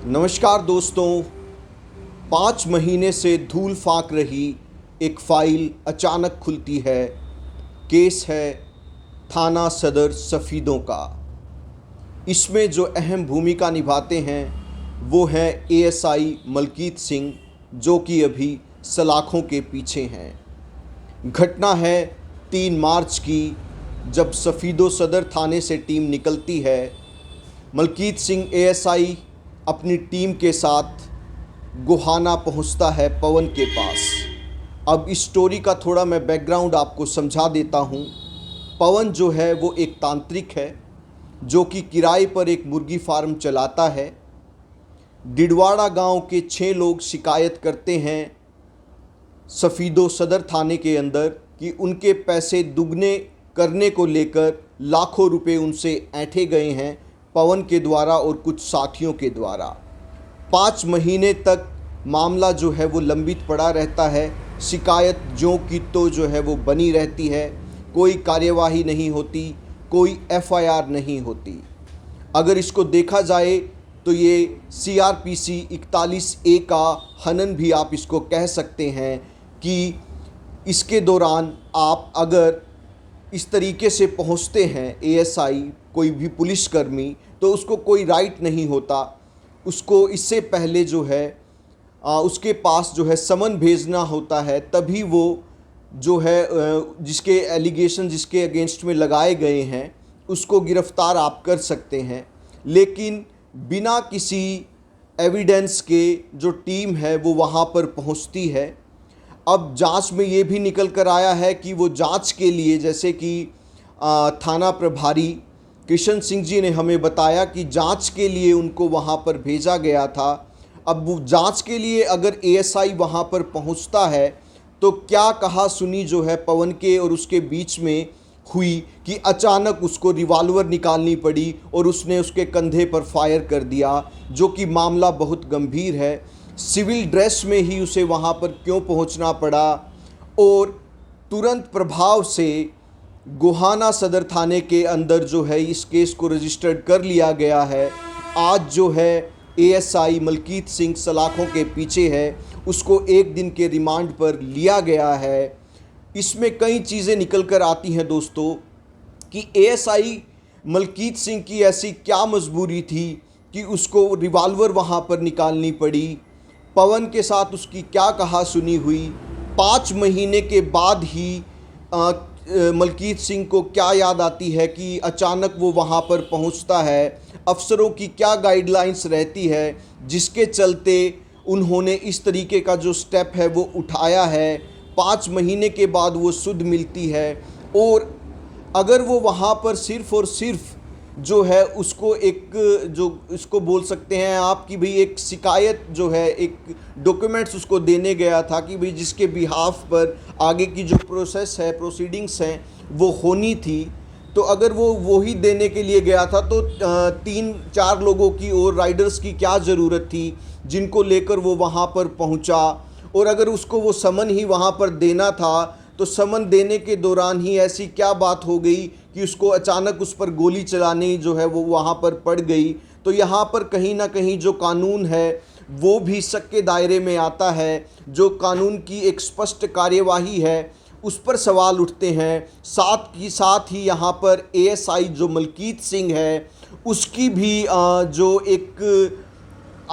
नमस्कार दोस्तों, 5 महीने से धूल फांक रही एक फ़ाइल अचानक खुलती है। केस है थाना सदर सफ़ीदों का। इसमें जो अहम भूमिका निभाते हैं वो हैं एएसआई मलकीत सिंह, जो कि अभी सलाखों के पीछे हैं। घटना है 3 मार्च की, जब सफ़ीदों सदर थाने से टीम निकलती है। मलकीत सिंह एएसआई अपनी टीम के साथ गोहाना पहुंचता है पवन के पास। अब इस स्टोरी का थोड़ा मैं बैकग्राउंड आपको समझा देता हूं। पवन जो है वो एक तांत्रिक है, जो कि किराए पर एक मुर्गी फार्म चलाता है। डिडवाड़ा गांव के 6 लोग शिकायत करते हैं सफ़ीदों सदर थाने के अंदर कि उनके पैसे दुगने करने को लेकर लाखों रुपए उनसे ऐंठे गए हैं पवन के द्वारा और कुछ साथियों के द्वारा। 5 महीने तक मामला जो है वो लंबित पड़ा रहता है। शिकायत जो कि तो जो है वो बनी रहती है, कोई कार्यवाही नहीं होती, कोई एफआईआर नहीं होती। अगर इसको देखा जाए तो ये सीआरपीसी 41A का हनन भी आप इसको कह सकते हैं कि इसके दौरान आप अगर इस तरीके से पहुंचते हैं एएसआई, कोई भी पुलिसकर्मी, तो उसको कोई राइट नहीं होता। उसको इससे पहले जो है उसके पास जो है समन भेजना होता है, तभी वो जो है जिसके एलिगेशन जिसके अगेंस्ट में लगाए गए हैं उसको गिरफ़्तार आप कर सकते हैं। लेकिन बिना किसी एविडेंस के जो टीम है वो वहाँ पर पहुँचती है। अब जांच में ये भी निकल कर आया है कि वो जांच के लिए, जैसे कि थाना प्रभारी कृष्ण सिंह जी ने हमें बताया कि जांच के लिए उनको वहाँ पर भेजा गया था। अब वो जांच के लिए अगर एएसआई वहाँ पर पहुँचता है तो क्या कहा सुनी जो है पवन के और उसके बीच में हुई कि अचानक उसको रिवॉल्वर निकालनी पड़ी और उसने उसके कंधे पर फायर कर दिया, जो कि मामला बहुत गंभीर है। सिविल ड्रेस में ही उसे वहाँ पर क्यों पहुँचना पड़ा, और तुरंत प्रभाव से गोहाना सदर थाने के अंदर जो है इस केस को रजिस्टर्ड कर लिया गया है। आज जो है एएसआई मलकीत सिंह सलाखों के पीछे है, उसको 1 दिन के रिमांड पर लिया गया है। इसमें कई चीज़ें निकल कर आती हैं दोस्तों कि एएसआई मलकीत सिंह की ऐसी क्या मजबूरी थी कि उसको रिवॉल्वर वहाँ पर निकालनी पड़ी। पवन के साथ उसकी क्या कहा सुनी हुई। 5 महीने के बाद ही मलकीत सिंह को क्या याद आती है कि अचानक वो वहाँ पर पहुँचता है। अफसरों की क्या गाइडलाइंस रहती है जिसके चलते उन्होंने इस तरीके का जो स्टेप है वो उठाया है। 5 महीने के बाद वो सुध मिलती है, और अगर वो वहाँ पर सिर्फ़ और सिर्फ जो है उसको एक जो इसको बोल सकते हैं आप कि भाई एक शिकायत जो है, एक डॉक्यूमेंट्स उसको देने गया था कि भाई जिसके बिहाफ पर आगे की जो प्रोसेस है, प्रोसीडिंग्स हैं वो होनी थी, तो अगर वो ही देने के लिए गया था तो 3-4 लोगों की और राइडर्स की क्या ज़रूरत थी जिनको लेकर वो वहाँ पर पहुँचा। और अगर उसको वो समन ही वहाँ पर देना था तो समन देने के दौरान ही ऐसी क्या बात हो गई कि उसको अचानक उस पर गोली चलानी जो है वो वहाँ पर पड़ गई। तो यहाँ पर कहीं ना कहीं जो कानून है वो भी शक के दायरे में आता है। जो कानून की एक स्पष्ट कार्यवाही है उस पर सवाल उठते हैं। साथ ही यहाँ पर एएसआई जो मलकीत सिंह है उसकी भी जो एक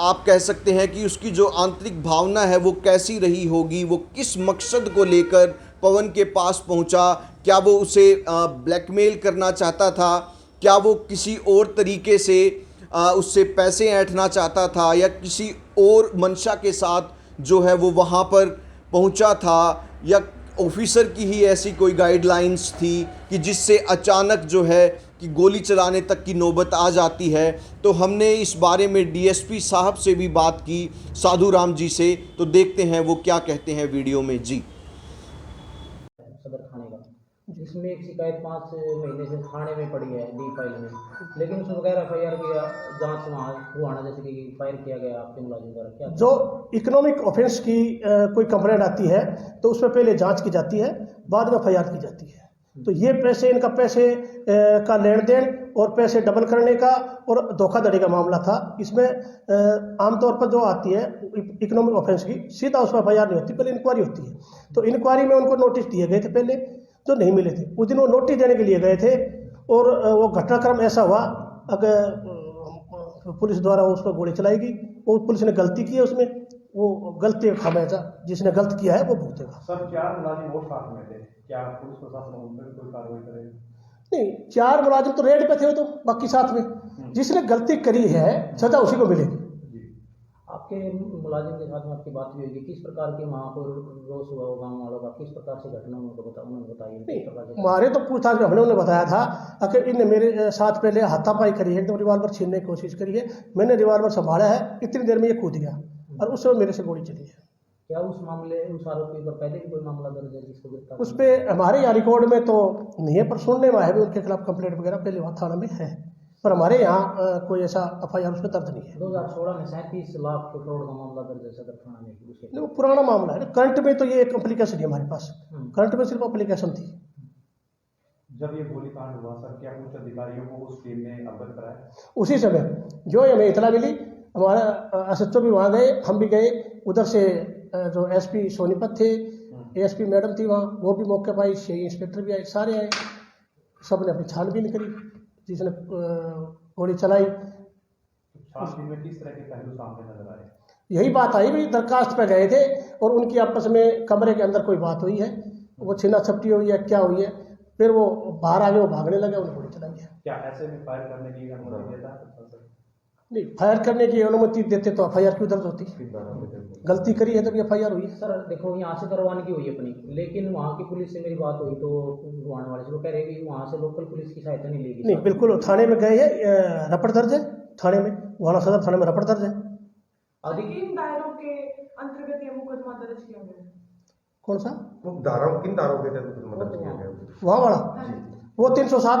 आप कह सकते हैं कि उसकी जो आंतरिक भावना है वो कैसी रही होगी, वो किस मकसद को लेकर पवन के पास पहुंचा। क्या वो उसे ब्लैकमेल करना चाहता था, क्या वो किसी और तरीके से उससे पैसे ऐंठना चाहता था, या किसी और मंशा के साथ जो है वो वहाँ पर पहुंचा था, या ऑफिसर की ही ऐसी कोई गाइडलाइंस थी कि जिससे अचानक जो है कि गोली चलाने तक की नौबत आ जाती है। तो हमने इस बारे में डीएसपी साहब से भी बात की, साधु राम जी से, तो देखते हैं वो क्या कहते हैं वीडियो में। जी सदर थाने का, जिसमें एक शिकायत 5 महीने से थाने में पड़ी है डी फाइल में, लेकिन उसमें बगैर एफआईआर किया जांच वहाँ हुआना जैसे कि फायर किया गया आपके मुलाजिम द्वारा, क्या जो इकोनॉमिक ऑफेंस की कोई कंप्लेंट आती है तो उसमें पहले जांच की जाती है, बाद में एफआईआर की जाती है। तो ये पैसे इनका पैसे का लेन देन और पैसे डबल करने का और धोखाधड़ी का मामला था। इसमें आमतौर पर जो आती है इकोनॉमिक ऑफेंस की सीधा उसमें एफआईआर नहीं होती, पहले इंक्वायरी होती है। तो इंक्वायरी में उनको नोटिस दिए गए थे पहले, जो नहीं मिले थे। उस दिन वो नोटिस देने के लिए गए थे और वो घटनाक्रम ऐसा हुआ, अगर पुलिस द्वारा उस पर गोली चलाई गई, वो पुलिस ने गलती की है, उसमें वो गलती का खामियाजा जिसने गलत किया है वो भुगतेगा। सर 4 मुलाजिम और साथ में थे, क्या पुलिस प्रशासन उन पर कोई कार्रवाई करेगा? नहीं, 4 मुलाजिम तो रेड पे थे, वो तो बाकी साथ में जिसने गलती करी है सजा उसी को मिलेगी। आपके मुलाजिम के साथ में आपकी बात भी होगी, किस प्रकार के वहाँ पर रोष हुआ हो गाँव वालों का, किस प्रकार से घटना उन्होंने बताइए। हमारे तो पूछताछ में हमने उन्हें बताया था कि इनने मेरे साथ पहले हाथापाई करी है, एकदम रिवॉल्वर छीनने की कोशिश करी है, मैंने रिवॉल्वर संभाला है, इतनी देर में ये कूद गया और उस समय मेरे से गोली चली है। क्या उस आरोपी पर पहले भी कोई मामला दर्ज है जिसको गिरफ्तार? उस पर हमारे यहाँ रिकॉर्ड में तो नहीं है, पर सुनने में है भी उनके खिलाफ कंप्लेंट वगैरह पहले वहाँ थाना में है, पर हमारे यहाँ कोई ऐसा एफआईआर उस पर दर्ज नहीं है। 2016 में 37 लाख करोड़ का मामला दर्ज है सदर थाना में। वो पुराना मामला है, करंट में तो ये एक एप्लीकेशन है हमारे पास, करंट में सिर्फ एप्लीकेशन थी। जब ये गोलीकांड हुआ सर, क्या उच्च अधिकारियों को उस टीम ने अवगत कराया? उसी समय जो हमें इतला मिली, हमारा एसएचओ भी वहाँ गए, हम भी गए, उधर से जो एसपी सोनीपत थे, एएसपी मैडम थी वहाँ, वो भी मौके पर आई, इंस्पेक्टर भी आए, सारे आए, सब ने अपनी छानबीन करी, जिसने गोली चलाई। छानबीन में किस तरह के पहलू सामने नजर आए? यही बात आई भी, दरखास्त पे गए थे और उनकी आपस में कमरे के अंदर कोई बात हुई है, वो छीना छपटी हुई है, क्या हुई है, फिर वो बाहर आ गए, वो भागने लगे, उन्हें गोली चलाई है। क्या ऐसे में फायर करने की अनुमति देता है? नहीं, फायर करने की अनुमति देते तो एफआईआर क्यों दर्ज होती? गलती करी है तब एफआईआर हुई है। सर देखो, यहाँ से तो रवानगी हुई अपनी, लेकिन वहाँ की पुलिस से मेरी बात हुई तो रुआने वाले से वो कह रहे कि वहाँ से लोकल पुलिस की सहायता नहीं लेगी। नहीं, बिल्कुल थाने में गए हैं, रपट दर्ज है थाने में, वहाँ सदर थाने में रपट दर्ज है। किन दायरों के अंतर्गत ये मुकदमा दर्ज किया गया? कौन सा? वो धाराओं किन धाराओं के तहत मदद किया गया? वहाँ वाला वो 307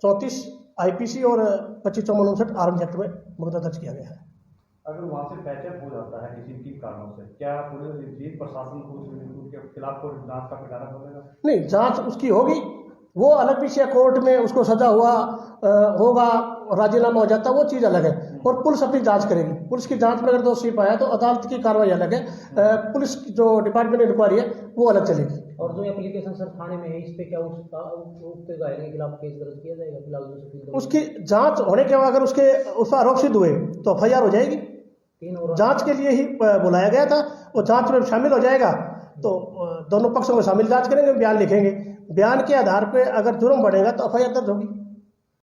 34 आईपीसी और 2559 आर्म्स एक्ट में मुकदमा दर्ज किया गया है। अगर वहाँ से पैचअप हो जाता है किसी की कारणों से, क्या पुलिस प्रशासन को उसके खिलाफ कोई जांच का ठिकाना पड़ेगा? नहीं, जांच उसकी होगी, वो अलग विषय, कोर्ट में उसको सजा हुआ होगा, राजीनामा हो जाता, वो चीज़ अलग है, और पुलिस अपनी जांच करेगी। पुलिस की जांच में अगर दोषी पाया तो अदालत की कार्रवाई अलग है, पुलिस की जो डिपार्टमेंट इंक्वायरी है वो अलग चलेगी। और जो एप्लीकेशन सर थाने में है, इस पे क्या उक्त दायरे के खिलाफ केस दर्ज किया जाएगा? फिलहाल उसकी जांच होने के बाद अगर उस पर आरोप सिद्ध हुए तो एफआईआर हो जाएगी। जांच के लिए ही बुलाया गया था, वो जांच में शामिल हो जाएगा तो दोनों पक्षों में शामिल जांच करेंगे, बयान लिखेंगे, बयान के आधार पे अगर जुर्म बढ़ेगा तो एफआईआर दर्ज होगी।